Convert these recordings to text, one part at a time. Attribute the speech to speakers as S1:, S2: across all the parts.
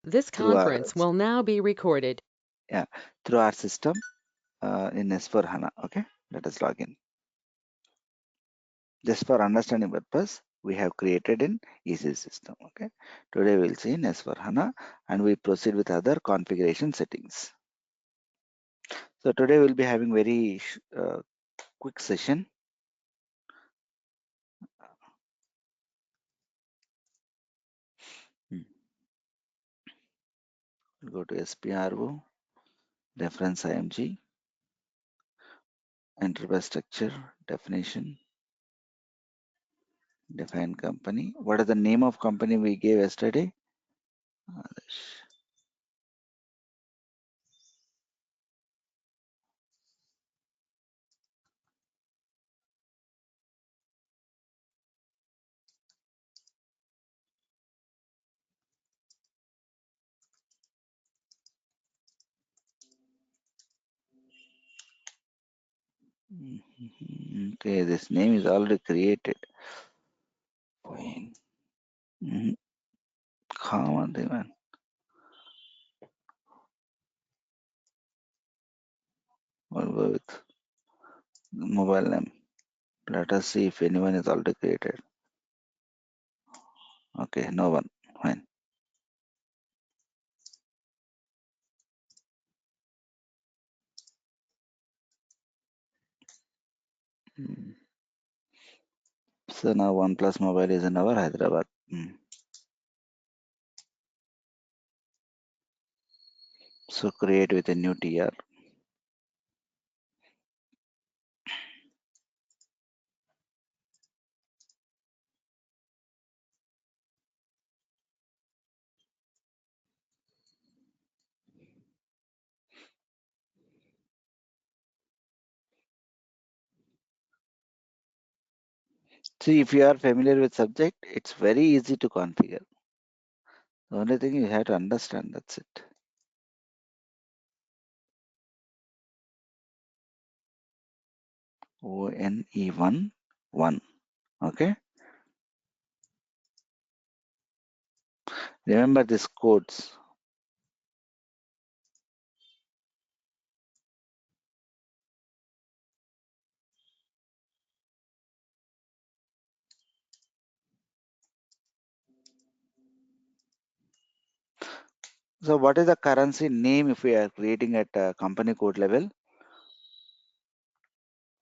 S1: This
S2: through our
S1: conference will now be recorded.
S2: through our system in S4HANA. Okay, let us log in. Just for understanding purpose, we have created in EC system. Okay, today we'll see in S4HANA and we proceed with other configuration settings. So today we'll be having very quick session. We'll go to SPRO, reference IMG, enterprise structure, definition, define company. What is the name of company we gave yesterday? Okay, this name is already created. Fine. Come on, man. We'll go with mobile name. Let us see if anyone is already created. Okay, no one. Fine. So now OnePlus Mobile is in our Hyderabad. So create with a new TR. See, if you are familiar with subject, it's very easy to configure. The only thing you have to understand, that's it. ONE1 1. Okay. Remember these codes. So what is the currency name if we are creating at company code level?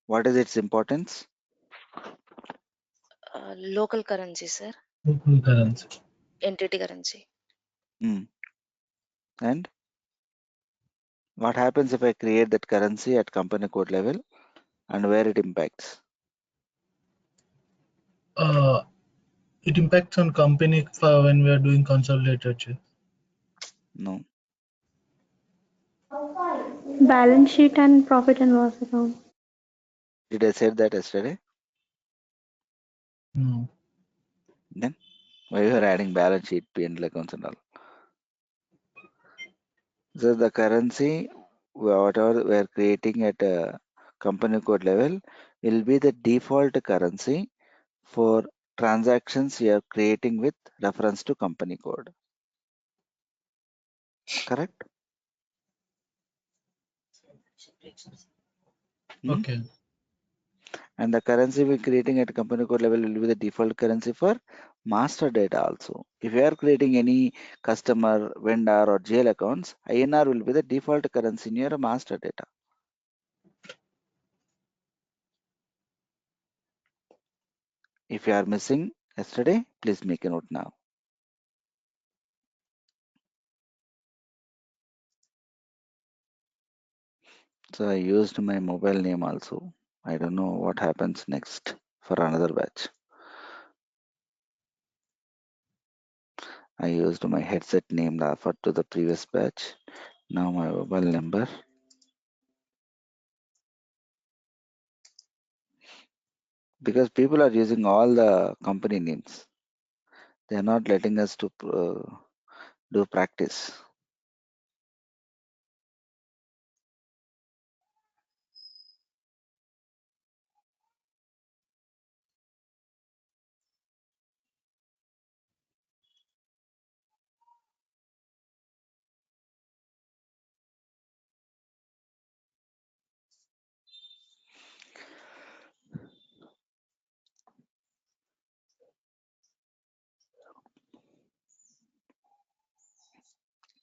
S2: What is its importance?
S3: Local currency, sir.
S4: Local currency.
S3: Entity currency.
S2: And what happens if I create that currency at company code level and where it impacts?
S4: It impacts on company for when we are doing consolidated check.
S2: No.
S5: Balance sheet and profit and loss account.
S2: Did I say that yesterday?
S4: No.
S2: Then why you are adding balance sheet, P&L accounts and all? So the currency, whatever we are creating at a company code level, will be the default currency for transactions you are creating with reference to company code. Correct?
S4: Okay.
S2: And the currency we're creating at company code level will be the default currency for master data also. If you are creating any customer, vendor or GL accounts, INR will be the default currency in your master data. If you are missing yesterday, please make a note now. So I used my mobile name also. I don't know what happens next for another batch. I used my headset name referred to the previous batch. Now my mobile number. Because people are using all the company names. They are not letting us to do practice.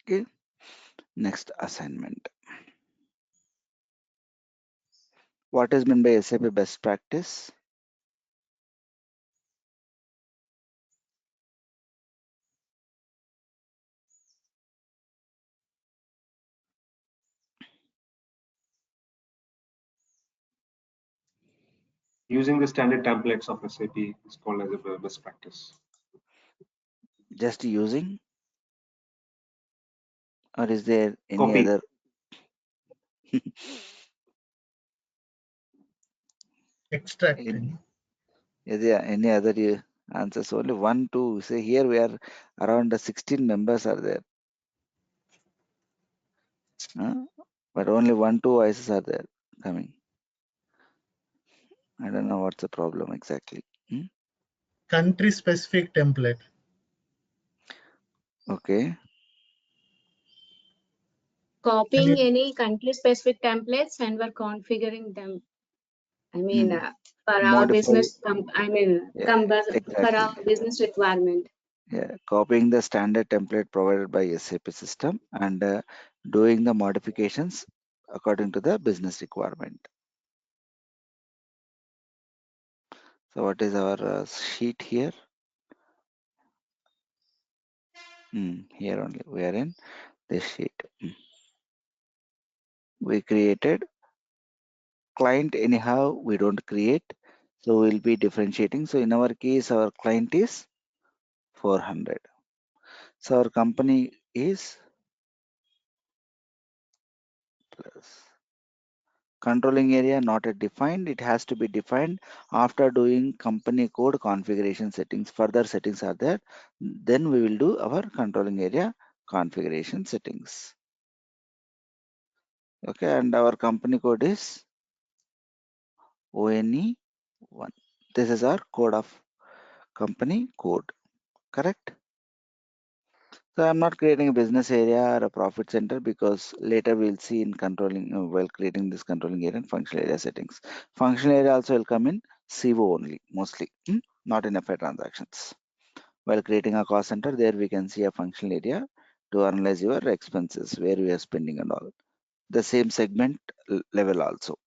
S2: Okay. Next, assignment. What is meant by SAP best practice?
S6: Using the standard templates of SAP is called as a best practice.
S2: Just using, or is there any
S6: Copy.
S2: other?
S4: Extracting.
S2: Is there any other answers? Only 1, 2. Say here we are around 16 members are there. But only 1, 2 voices are there coming. I don't know what's the problem exactly.
S4: Country specific template.
S2: Okay.
S7: Copying any country specific templates and we're configuring them. I mean, for our
S2: Modify.
S7: business, for
S2: Exactly.
S7: our business requirement.
S2: Yeah, copying the standard template provided by SAP system and doing the modifications according to the business requirement. So what is our sheet here? Here only we are in this sheet. We created client anyhow we don't create, so we'll be differentiating. So in our case our client is 400. So our company is plus. Controlling area not yet defined. It has to be defined after doing company code configuration settings. Further settings are there. Then we will do our controlling area configuration settings. Okay, and our company code is ONE1. This is our code of company code. Correct? So I'm not creating a business area or a profit center because later we'll see in controlling while creating this controlling area and functional area settings. Functional area also will come in CO only mostly, not in FI transactions. While creating a cost center, there we can see a functional area to analyze your expenses where we are spending and all. The same segment level also.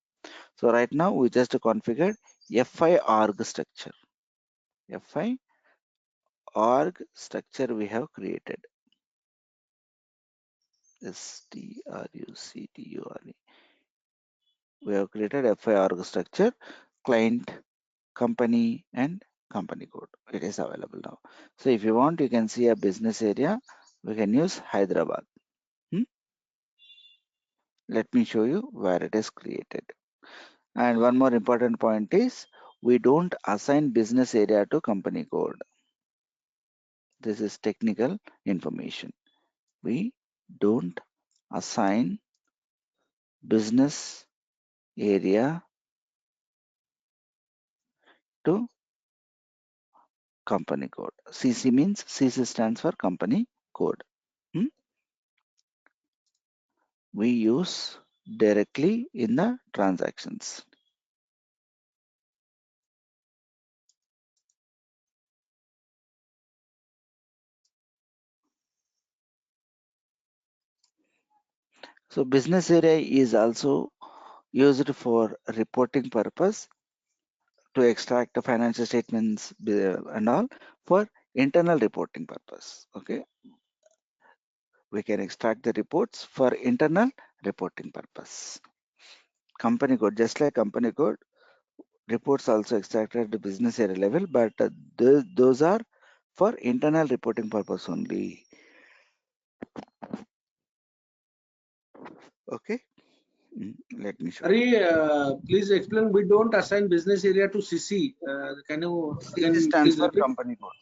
S2: So right now we just configured FI org structure. FI org structure we have created. STRUCTURE. We have created FI org structure, client, company, and company code. It is available now. So if you want, you can see a business area. We can use Hyderabad. Let me show you where it is created. And one more important point is we don't assign business area to company code. This is technical information. We don't assign business area to company code. CC means CC stands for company code. We use directly in the transactions. So business area is also used for reporting purpose to extract the financial statements and all for internal reporting purpose. Okay, we can extract the reports for internal reporting purpose. Company code, just like company code, reports also extracted at the business area level, but those are for internal reporting purpose only. Okay, let me show.
S8: Please explain. We don't assign business area to CC. Can you again
S2: CC stands
S8: please
S2: for
S8: repeat?
S2: company code.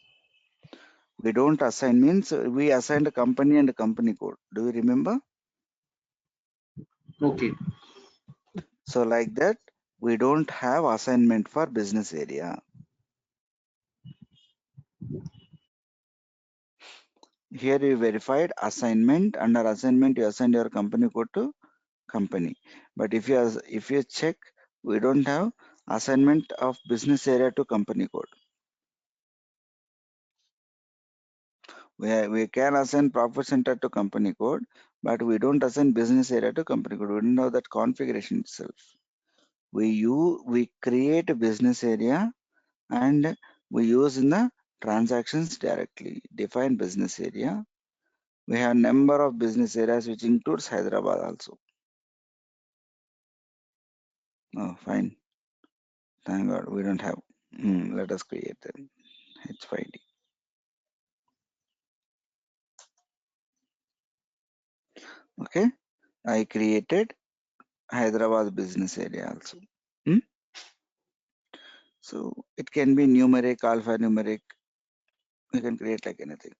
S2: We don't assign means we assigned a company and a company code. Do you remember?
S8: Okay.
S2: So like that, we don't have assignment for business area. Here you verified assignment. Under assignment, you assign your company code to company. But if you check, we don't have assignment of business area to company code. We can assign profit center to company code, but we don't assign business area to company code. We don't have that configuration itself. We create a business area and we use in the transactions directly. Define business area. We have number of business areas which includes Hyderabad also. Oh, fine. Thank God we don't have. Let us create then H5D. Okay, I created Hyderabad business area also. So it can be numeric, alphanumeric. We can create like anything.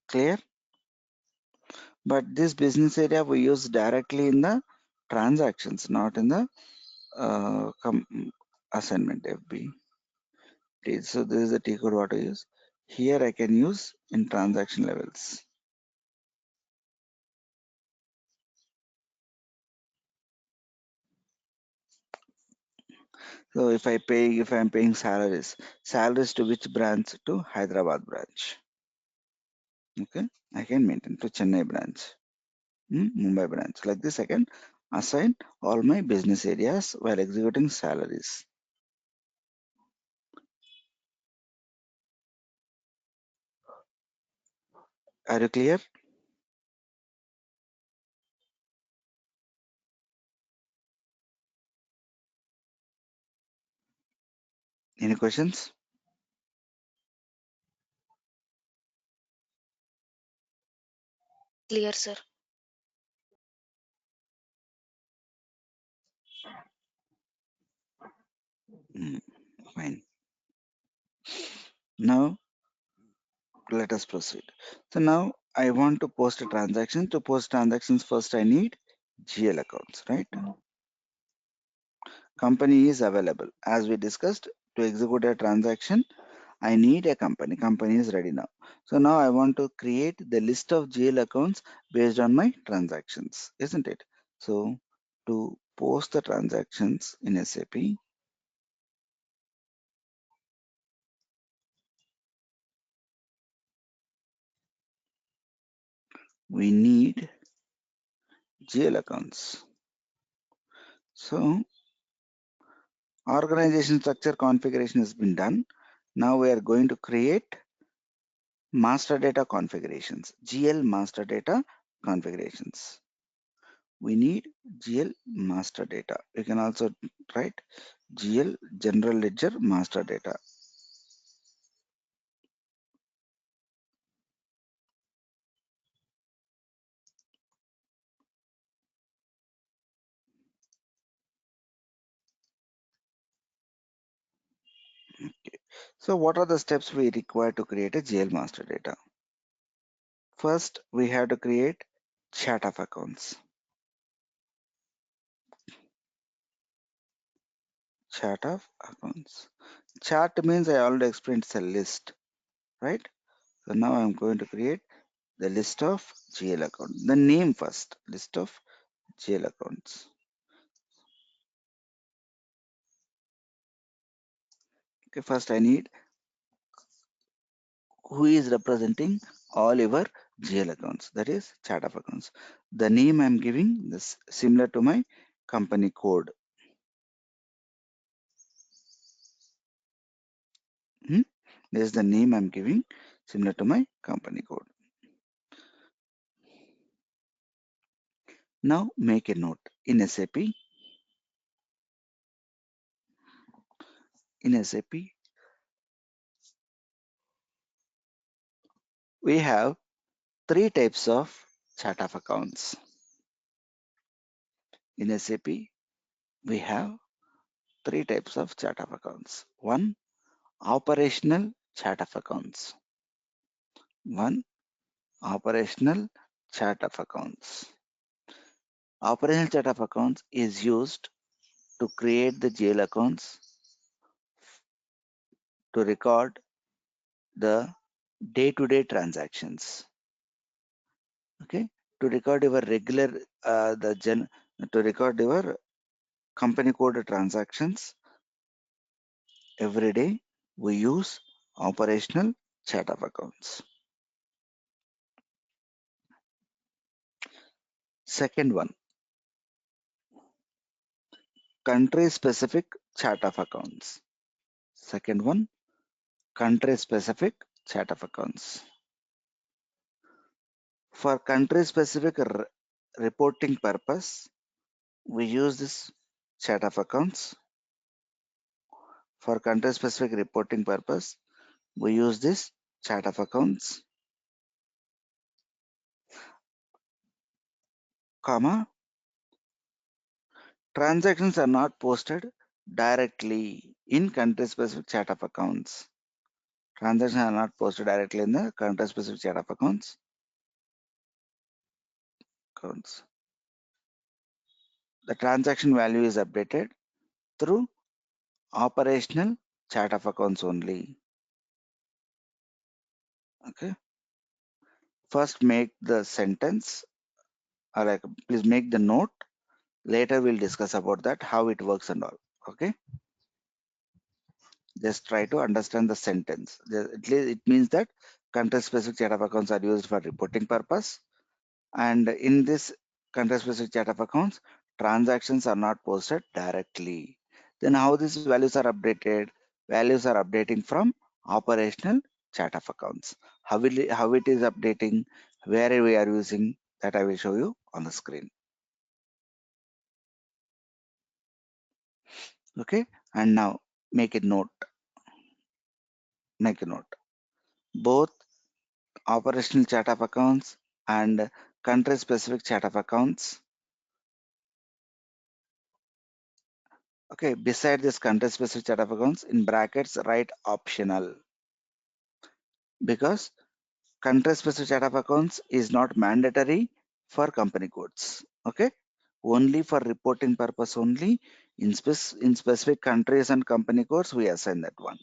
S2: Clear? But this business area we use directly in the transactions, not in the assignment FB. So this is the T code what I use. Here I can use in transaction levels. So if I'm paying salaries to which branch? To Hyderabad branch. Okay, I can maintain to Chennai branch, Mumbai branch. Like this, I can assign all my business areas while executing salaries. Are you clear? Any questions?
S3: Clear, sir.
S2: Fine. Now let us proceed. So now I want to post a transaction. To post transactions, first I need GL accounts, right? Company is available. As we discussed, to execute a transaction, I need a company. Company is ready now. So now I want to create the list of GL accounts based on my transactions, isn't it? So to post the transactions in SAP, we need GL accounts. So organization structure configuration has been done. Now we are going to create master data configurations, GL master data configurations. We need GL master data. You can also write GL general ledger master data. Okay. So what are the steps we require to create a GL master data? First, we have to create chart of accounts. Chart of accounts. Chart means I already explained it's a list, right? So now I'm going to create the list of GL accounts. The name first, list of GL accounts. Okay, first I need who is representing all your GL accounts, that is chart of accounts. The name I'm giving this similar to my company code. This is the name I'm giving similar to my company code. Now make a note in SAP. In SAP, we have three types of chart of accounts. In SAP, we have three types of chart of accounts. One, operational chart of accounts. One, operational chart of accounts. Operational chart of accounts is used to create the GL accounts to record the day-to-day transactions. Okay, to record your regular to record your company code transactions every day. We use operational chart of accounts. Second one, country specific chart of accounts. Second one, country specific chart of accounts. For country specific reporting purpose, we use this chart of accounts. For country specific reporting purpose, we use this chart of accounts, comma, transactions are not posted directly in country specific chart of accounts. Transactions are not posted directly in the country specific chart of accounts. The transaction value is updated through operational chart of accounts only. Okay. First make the sentence, or like please make the note. Later we'll discuss about that, how it works and all. Okay. Just try to understand the sentence. It means that country specific chart of accounts are used for reporting purpose. And in this country specific chart of accounts, transactions are not posted directly. Then how these values are updated? Values are updating from operational chart of accounts. How it is updating, where we are using, that I will show you on the screen. Okay, and now make a note. Make a note. Both operational chart of accounts and country specific chart of accounts. Okay, beside this country specific chart of accounts, in brackets write optional, because country specific chart of accounts is not mandatory for company codes. Okay, only for reporting purpose only. In specific countries and company codes we assign that one.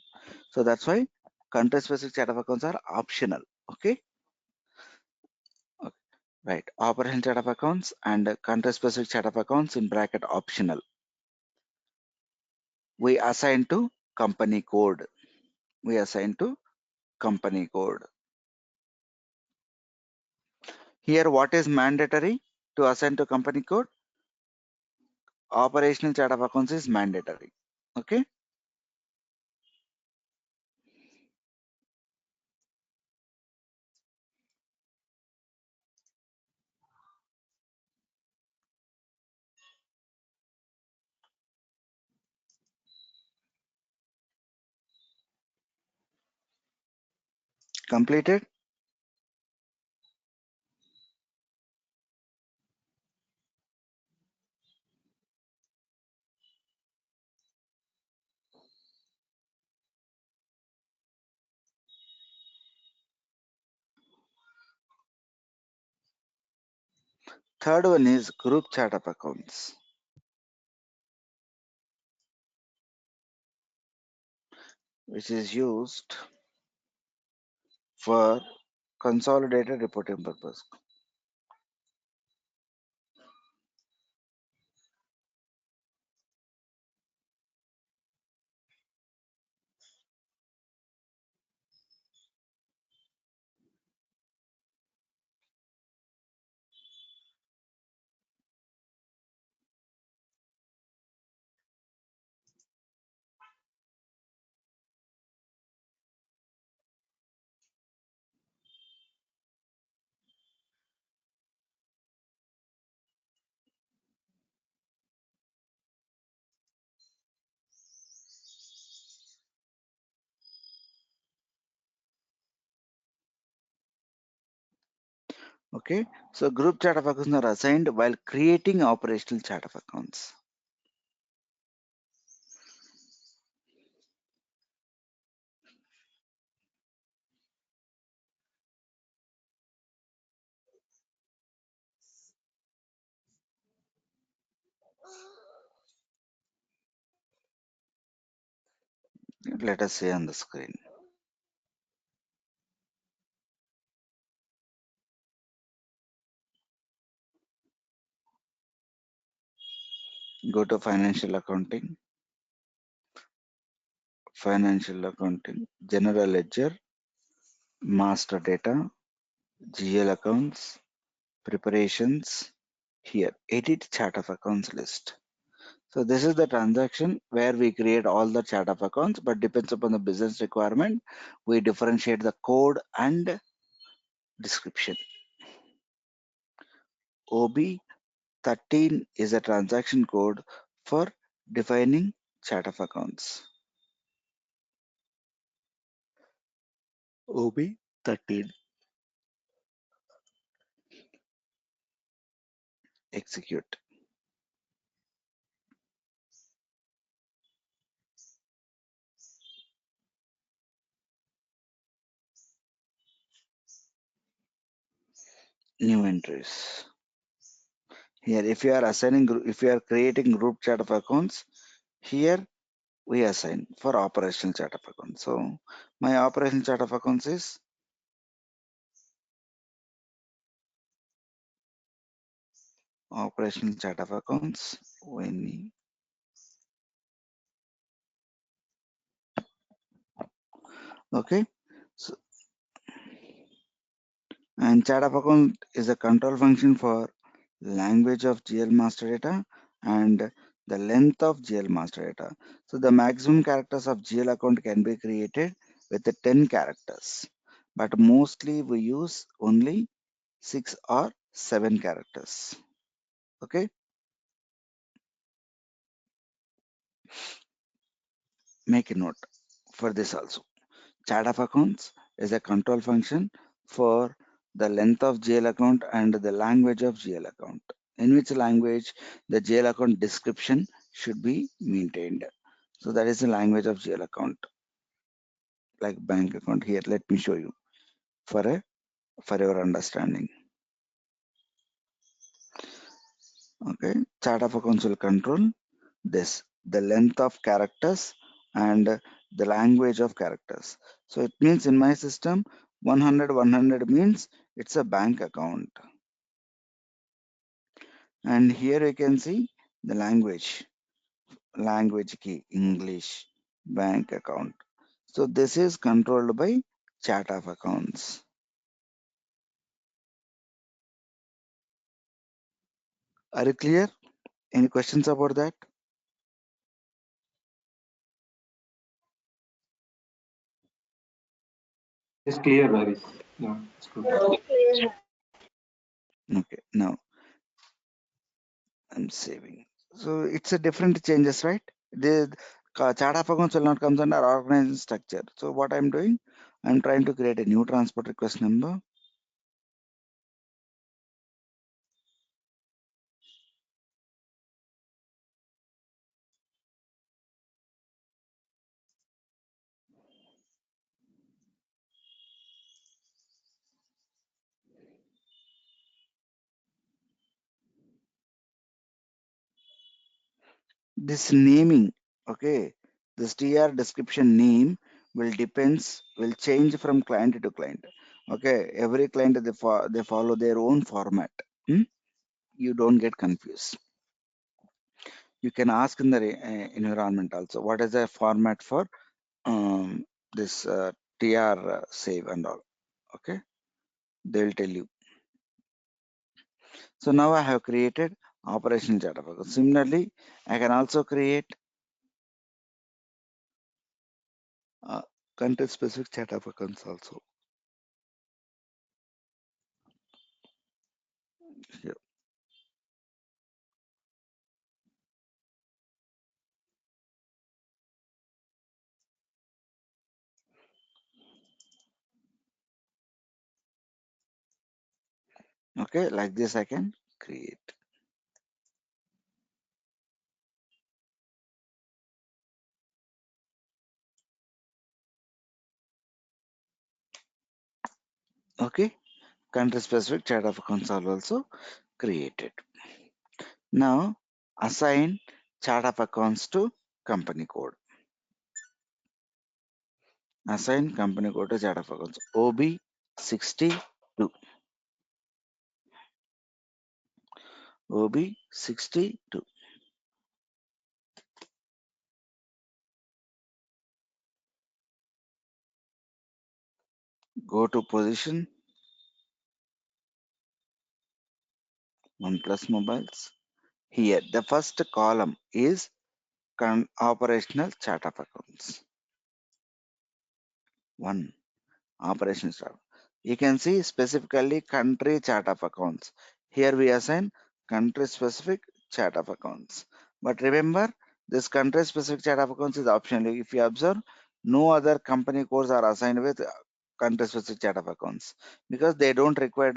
S2: So that's why country specific chart of accounts are optional. Okay, right, operational chart of accounts and country specific chart of accounts in bracket optional, we assign to company code. We assign to company code. Here what is mandatory to assign to company code? Operational chart of accounts is mandatory. Okay. Completed. Third one is group chart of accounts, which is used for consolidated reporting purpose. Okay, so group chart of accounts are assigned while creating operational chart of accounts. Let us see on the screen. Go to financial accounting, general ledger, master data, GL accounts, preparations. Here, edit chart of accounts list. So this is the transaction where we create all the chart of accounts, but depends upon the business requirement. We differentiate the code and description. OB13 is a transaction code for defining chart of accounts. OB13. Execute. New entries. Here, if you are assigning, if you are creating group chart of accounts, here we assign for operational chart of accounts. So my operational chart of accounts is operational chart of accounts. Okay. So, and chart of account is a control function for language of GL master data and the length of GL master data. So the maximum characters of GL account can be created with the 10 characters, but mostly we use only 6 or 7 characters. Okay. Make a note for this also. Chart of accounts is a control function for the length of GL account and the language of GL account. In which language the GL account description should be maintained. So that is the language of GL account. Like bank account here, let me show you for your understanding. Okay, chart of accounts will control this, the length of characters and the language of characters. So it means in my system 100 means it's a bank account, and here you can see the language key English bank account. So this is controlled by chart of accounts. Are you clear? Any questions about that?
S6: It's clear, Hari. Yeah, it's good.
S2: Okay, now I'm saving. So it's a different changes, right? The chart of accounts will not come under organization structure. So what I'm doing, I'm trying to create a new transport request number. This naming, okay, this TR description name will change from client to client. Okay, every client they follow their own format. You don't get confused. You can ask in the environment also what is the format for this TR save and all. Okay, they'll tell you. So now I have created operational chart of accounts. Similarly, I can also create country specific chart of accounts also. Here. Okay, like this I can create. Okay, country specific chart of accounts are also created. Now assign chart of accounts to company code. Assign company code to chart of accounts OB62. OB62. Go to position, OnePlus mobiles. Here, the first column is operational chart of accounts. 1. Operations chart. You can see specifically country chart of accounts. Here we assign country specific chart of accounts. But remember, this country specific chart of accounts is optional. If you observe, no other company codes are assigned with country specific chart of accounts because they don't require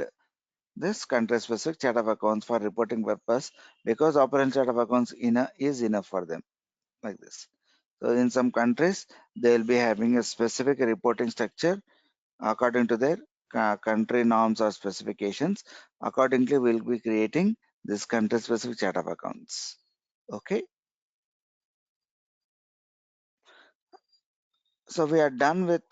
S2: this country specific chart of accounts for reporting purpose, because operational chart of accounts is enough for them, like this. So in some countries, they will be having a specific reporting structure according to their country norms or specifications. Accordingly, we'll be creating this country specific chart of accounts. Okay, so we are done with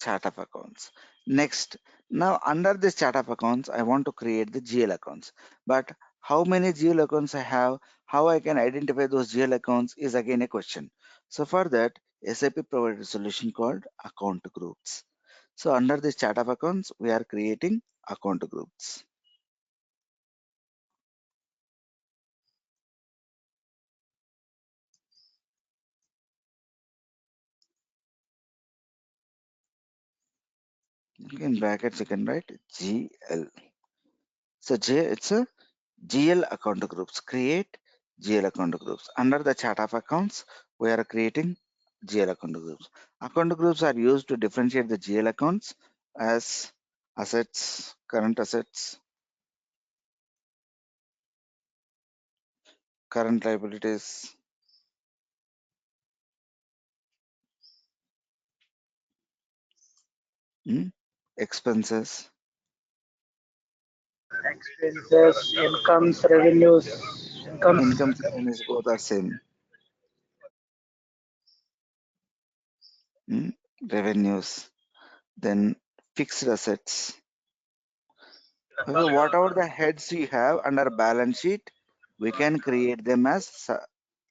S2: chart of accounts. Next, now under this chart of accounts, I want to create the GL accounts. But how many GL accounts I have, how I can identify those GL accounts is again a question. So for that, SAP provided a solution called account groups. So under this chart of accounts, we are creating account groups. In brackets, you can write GL. So it's a GL account groups. Create GL account groups. Under the chart of accounts, we are creating GL account groups. Account groups are used to differentiate the GL accounts as assets, current assets, current liabilities, expenses,
S9: Expenses, incomes, revenues, incomes.
S2: incomes, revenues, both are same. Revenues, then fixed assets. Okay, whatever the heads you have under balance sheet, we can create them as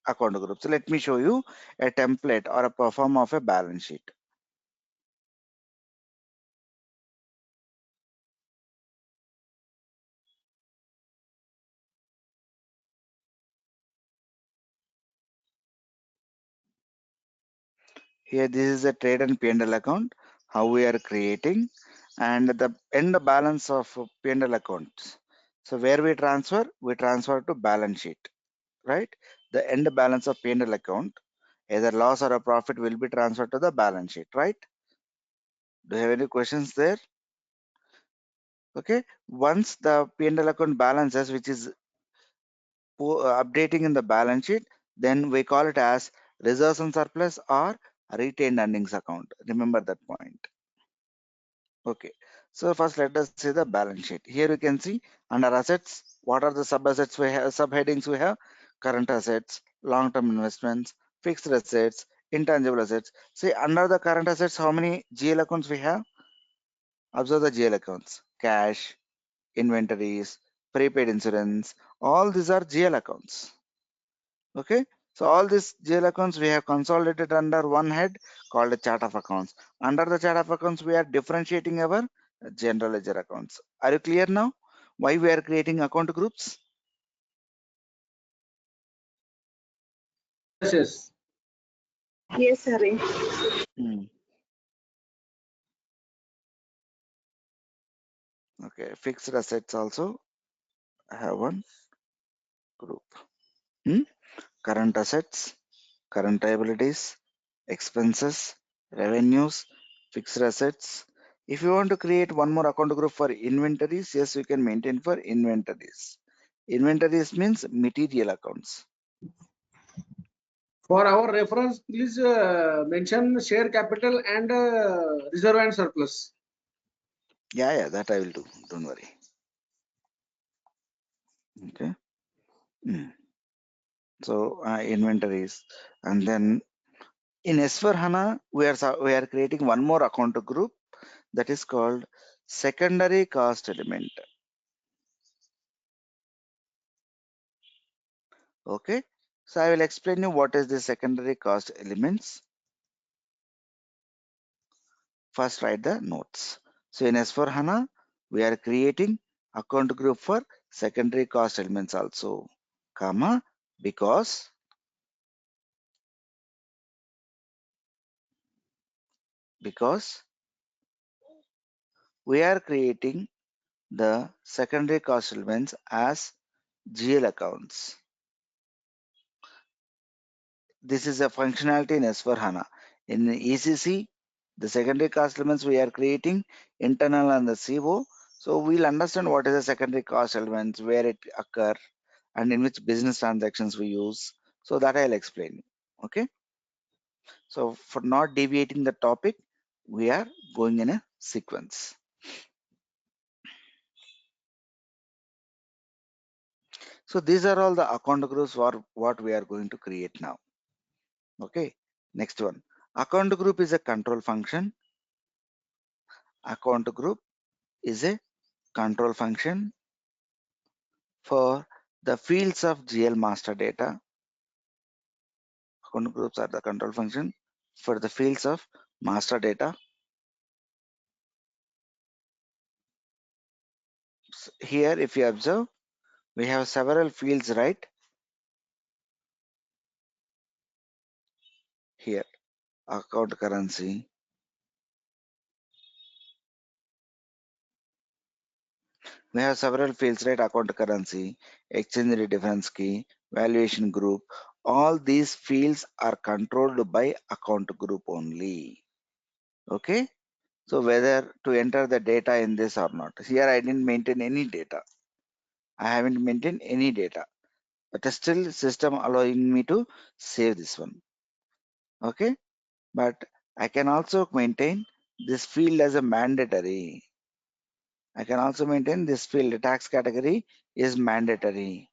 S2: account groups. So let me show you a template or a perform of a balance sheet. Here, this is a trade and P&L account, how we are creating, and the end balance of P&L accounts. So where we transfer to balance sheet, right? The end balance of P&L account, either loss or a profit, will be transferred to the balance sheet, right? Do you have any questions there? Okay, once the P&L account balances, which is updating in the balance sheet, then we call it as reserves and surplus or retained earnings account. Remember that point. Okay, so first let us see the balance sheet. Here you can see under assets, what are the sub assets we have, subheadings we have: current assets, long-term investments, fixed assets, intangible assets. See under the current assets, how many GL accounts we have? Observe the GL accounts: cash, inventories, prepaid insurance, all these are GL accounts. Okay, so all these GL accounts we have consolidated under one head called a chart of accounts. Under the chart of accounts, we are differentiating our general ledger accounts. Are you clear now why we are creating account groups?
S8: Yes.
S10: Yes, sir.
S2: Okay, fixed assets also have one group. Current assets, current liabilities, expenses, revenues, fixed assets. If you want to create one more account group for inventories, yes, you can maintain for inventories. Inventories means material accounts.
S8: For our reference, please mention share capital and reserve and surplus.
S2: Yeah, that I will do. Don't worry. Okay. So inventories, and then in S/4HANA, we are creating one more account group that is called secondary cost element. Okay, so I will explain you what is the secondary cost elements. First write the notes. So in S/4HANA, we are creating account group for secondary cost elements also, comma, because we are creating the secondary cost elements as GL accounts. This is a functionality in S/4HANA. In ECC, the secondary cost elements we are creating internal and the CO. So we'll understand what is the secondary cost elements, where it occur, and in which business transactions we use. So that I'll explain. Okay. So for not deviating the topic, we are going in a sequence. So these are all the account groups for what we are going to create now. Okay. Next one. Account group is a control function. Account group is a control function for the fields of GL master data. Account groups are the control function for the fields of master data. Here, if you observe, we have several fields, right? Here, account currency. We have several fields, right? Account currency, exchange rate difference key, valuation group. All these fields are controlled by account group only. Okay. So whether to enter the data in this or not. Here I didn't maintain any data. I haven't maintained any data. But still system allowing me to save this one. Okay. But I can also maintain this field as a mandatory. I can also maintain this field, the tax category is mandatory.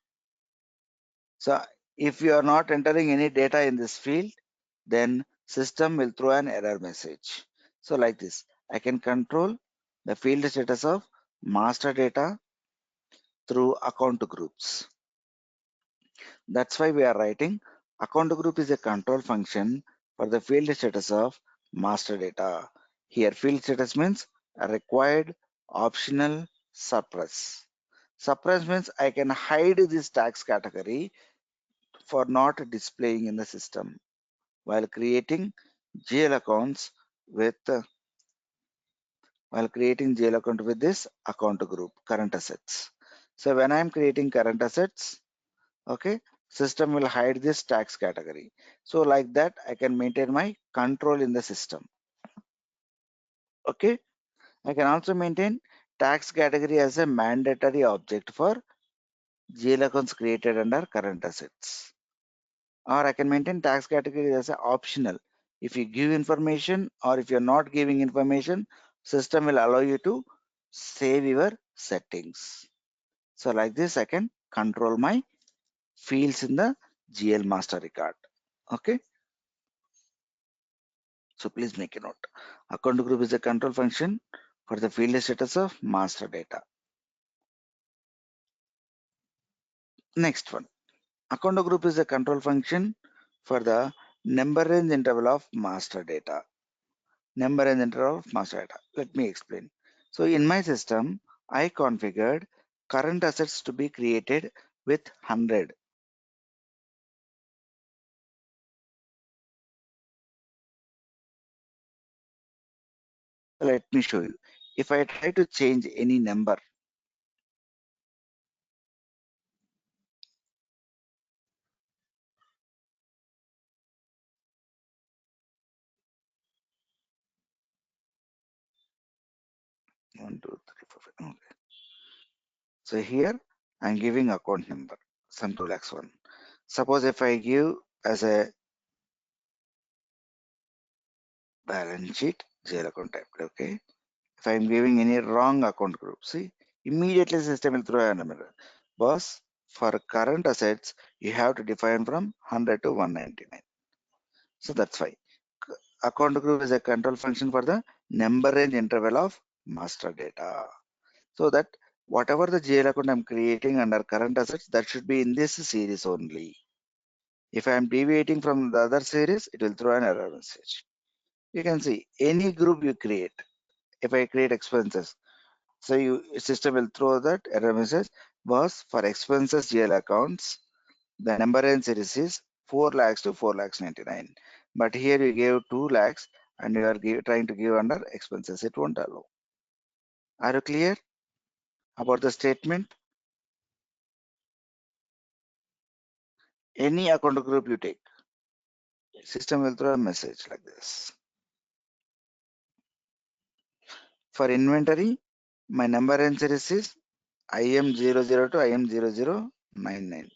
S2: So if you are not entering any data in this field, then system will throw an error message. So like this, I can control the field status of master data through account groups. That's why we are writing account group is a control function for the field status of master data. Here field status means required, optional, suppress. Suppress means I can hide this tax category for not displaying in the system while creating GL accounts with this account group current assets. So when I'm creating current assets, okay, system will hide this tax category. So like that, I can maintain my control in the system. Okay, I can also maintain tax category as a mandatory object for GL accounts created under current assets. Or I can maintain tax category as a optional. If you give information or if you're not giving information, system will allow you to save your settings. So like this, I can control my fields in the GL master record. Okay. So please make a note. Account group is a control function for the field status of master data. Next one. Account group is a control function for the number range interval of master data. Number range interval of master data. Let me explain. So in my system, I configured current assets to be created with 100. Let me show you. If I try to change any number, one, two, three, four, five. Okay. So here I'm giving account number, some 2 lakhs one. Suppose if I give as a balance sheet, GL account type, okay. If I'm giving any wrong account group, see, immediately system will throw an error. Boss, for current assets, you have to define from 100 to 199. So that's why account group is a control function for the number range interval of master data. So that whatever the GL account I'm creating under current assets, that should be in this series only. If I am deviating from the other series, it will throw an error message. You can see any group you create, if I create expenses, so system will throw that error message was for expenses GL accounts. The number and series is 4 lakhs to 4 lakhs 99. But here you gave 2 lakhs and you are trying to give under expenses. It won't allow. Are you clear about the statement? Any account group you take, system will throw a message like this. For inventory, my number and series is IM00 to IM0099.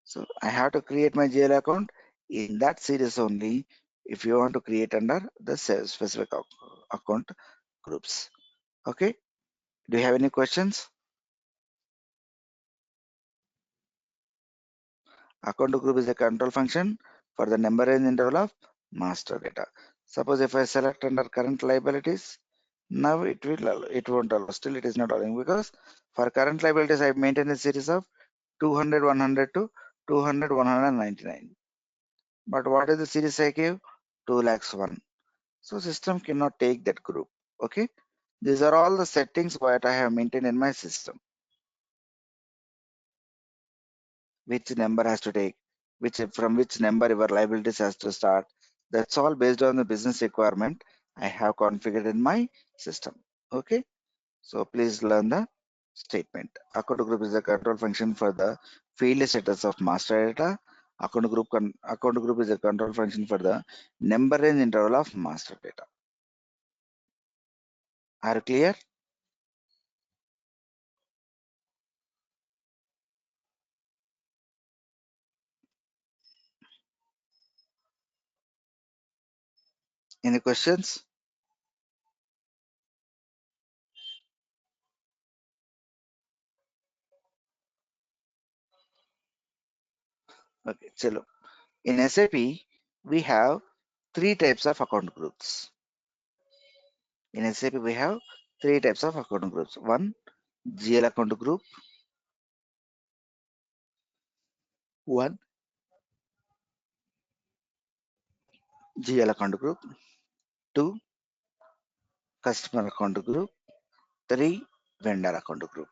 S2: So I have to create my GL account in that series only if you want to create under the specific account groups. Okay. Do you have any questions? Account group is a control function for the number and interval of master data. Suppose if I select under current liabilities, now it won't allow. Still it is not allowing because for current liabilities I maintain a series of 200 100 to 200 199. But what is the series I gave? 2 lakhs 1. So system cannot take that group. Okay. These are all the settings what I have maintained in my system. Which number has to take, from which number your liabilities has to start. That's all based on the business requirement I have configured in my system. Okay. So please learn the statement. Account group is a control function for the field status of master data. Account group is a control function for the number and interval of master data. Are you clear? Any questions? Okay, chalo. In SAP, we have 3 types of account groups. In SAP, we have 3 types of account groups. One, GL account group. One, GL account group. 2, customer account group. 3, vendor account group.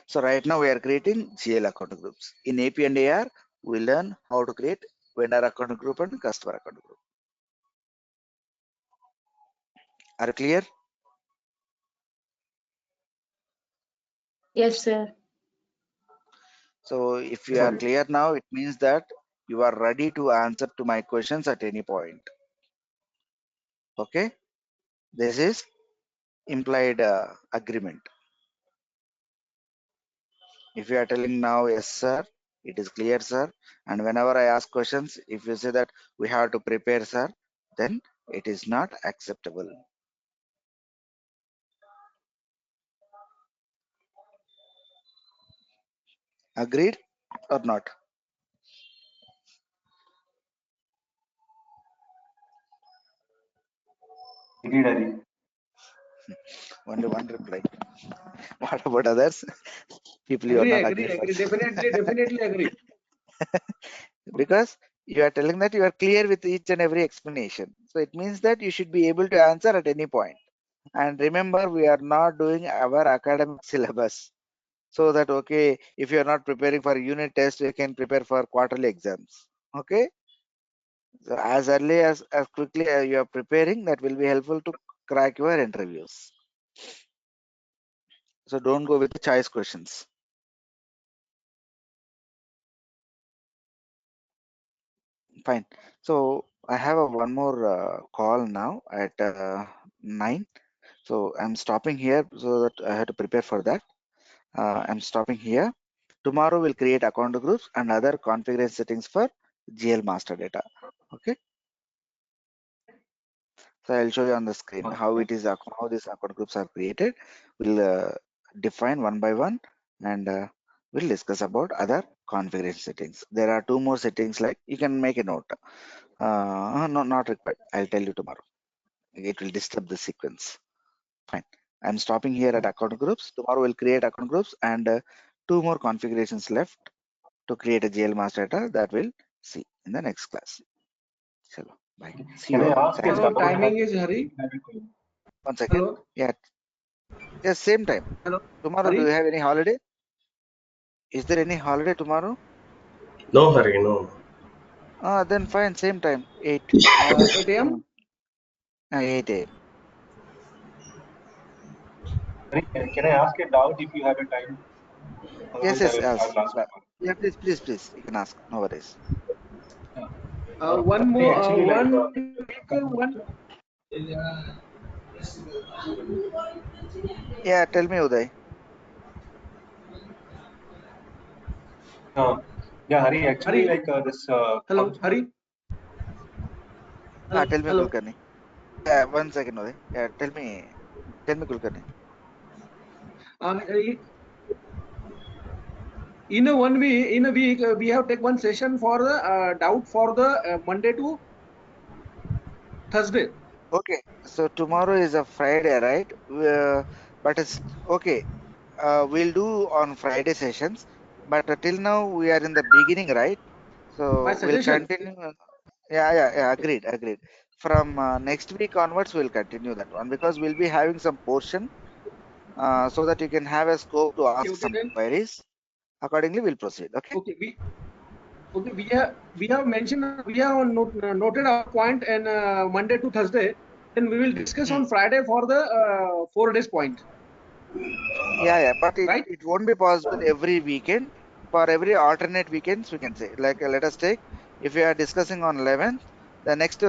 S2: So right now we are creating GL account groups. In AP and AR, we learn how to create vendor account group and customer account group. Are you clear?
S7: Yes, sir.
S2: So if you
S6: Yes,
S2: are
S6: sir.
S2: clear now, it means that you are ready to answer to my questions at any point. Okay. This is implied agreement. If you are telling now, yes, sir, it is clear, sir. And whenever I ask questions, if you say that we have to prepare, sir, then it is not acceptable. Agreed or not?
S6: Agreed, Hari.
S2: Only one reply. What about others? People you are not
S8: Agree.
S2: agreed for.
S8: Definitely agree.
S2: Because you are telling that you are clear with each and every explanation. So it means that you should be able to answer at any point. And remember, we are not doing our academic syllabus. So that, okay, if you are not preparing for unit test, you can prepare for quarterly exams. Okay. So as early as quickly as you are preparing, that will be helpful to crack your interviews. So don't go with the choice questions. Fine. So I have one more call now at 9. So I'm stopping here so that I have to prepare for that. I'm stopping here. Tomorrow we'll create account groups and other configuration settings for GL master data. Okay. So I'll show you on the screen how it is, how these account groups are created. We'll define one by one and we'll discuss about other configuration settings. There are 2 more settings, like you can make a note. No, not required. I'll tell you tomorrow. It will disturb the sequence. Fine. I'm stopping here at account groups. Tomorrow we'll create account groups and 2 more configurations left to create a GL master data that we'll see in the next class. Chalo. Bye. See
S6: Can
S2: you
S6: I
S2: all.
S6: ask a
S2: Thanks.
S8: Hello,
S6: doubt?
S8: timing is Hari.
S2: 1 second.
S8: Hello,
S2: Yeah. Yes, same time.
S8: hello.
S2: Tomorrow, do you
S8: Hari.
S2: have any holiday? Is there any holiday tomorrow?
S11: No hurry, no.
S2: Then fine, same time. 8.
S8: 8 a.m.
S2: 8 a.m.
S6: Can I ask a doubt if you have a time?
S2: Yes,
S6: Otherwise,
S2: yes,
S6: I
S2: yes.
S6: will ask tomorrow.
S2: Yeah, please. You can ask. No worries.
S8: One more.
S6: Actually,
S8: One.
S2: Yeah, tell me, Uday.
S6: Yeah, Hari. Actually,
S8: Hari.
S6: this.
S8: Hello, Hari.
S2: Tell me,
S8: Hello.
S2: Kulkarni. Yeah, 1 second, Uday. Yeah, tell me, Kulkarni.
S8: In a week, we have take one session for the doubt for the Monday to Thursday.
S2: Okay, so tomorrow is a Friday, right? But it's okay. We'll do on Friday sessions, but till now we are in the beginning, right? So
S8: My
S2: we'll
S8: suggestion.
S2: continue. Yeah. Agreed. From next week onwards, we'll continue that one because we'll be having some portion, so that you can have a scope to ask
S8: Okay,
S2: some
S8: then.
S2: queries. Accordingly, we'll proceed. Okay.
S8: We have mentioned, we have noted our point and Monday to Thursday. Then we will discuss on Friday for the 4 days point.
S2: Yeah, but
S8: Right?
S2: it won't be possible every weekend. For every alternate weekends, we can say, like, let us take, if we are discussing on 11th, the next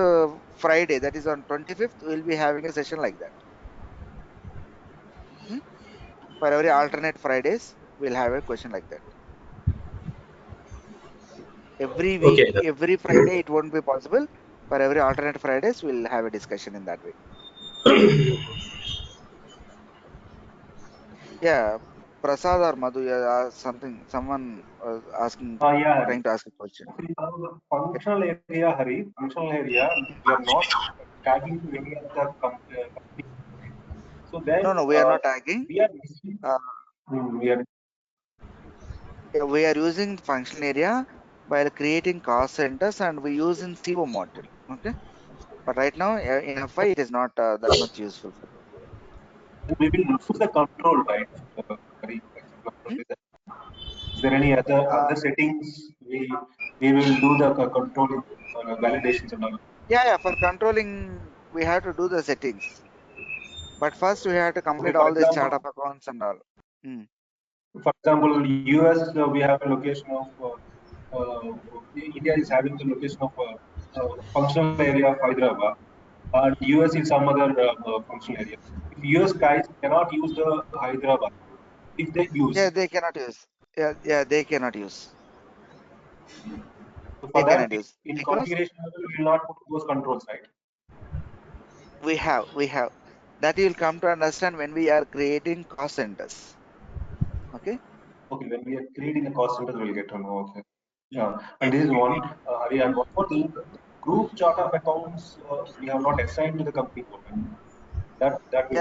S2: Friday, that is on 25th, we'll be having a session like that. For every alternate Fridays, we'll have a question like that. Every week,
S11: Okay.
S2: every Friday, it won't be possible. For every alternate Fridays, we'll have a discussion in that way. Yeah, Prasad or Madhu, someone was asking,
S6: Yeah.
S2: trying to ask a question.
S6: Functional area, Hari. Functional area. We are not tagging to any other company. So then.
S2: No, we are not tagging.
S6: We are.
S2: We are using function area while creating cost centers, and we use in CO model. Okay, but right now in FI it is not that much useful for that.
S6: We will use the control, right? Is there any other settings we will do the control validations and all?
S2: Yeah. For controlling, we have to do the settings, but first we have to complete
S6: Okay,
S2: all these chart of accounts and all.
S6: For example, US we have a location of India is having the location of functional area of Hyderabad, and US is some other functional area. If US guys cannot use the Hyderabad, if they use,
S2: Yeah, they cannot use. Yeah, they cannot use.
S6: so
S2: They
S6: for that
S2: cannot use
S6: in
S2: because
S6: configuration we will not put those controls, right?
S2: we have that you will come to understand when we are creating cost centers. Okay.
S6: Okay, when we are creating the cost center, we'll get to know. Okay. Yeah, and this is one. And one more thing, group chart of accounts we have not assigned to the company board. That we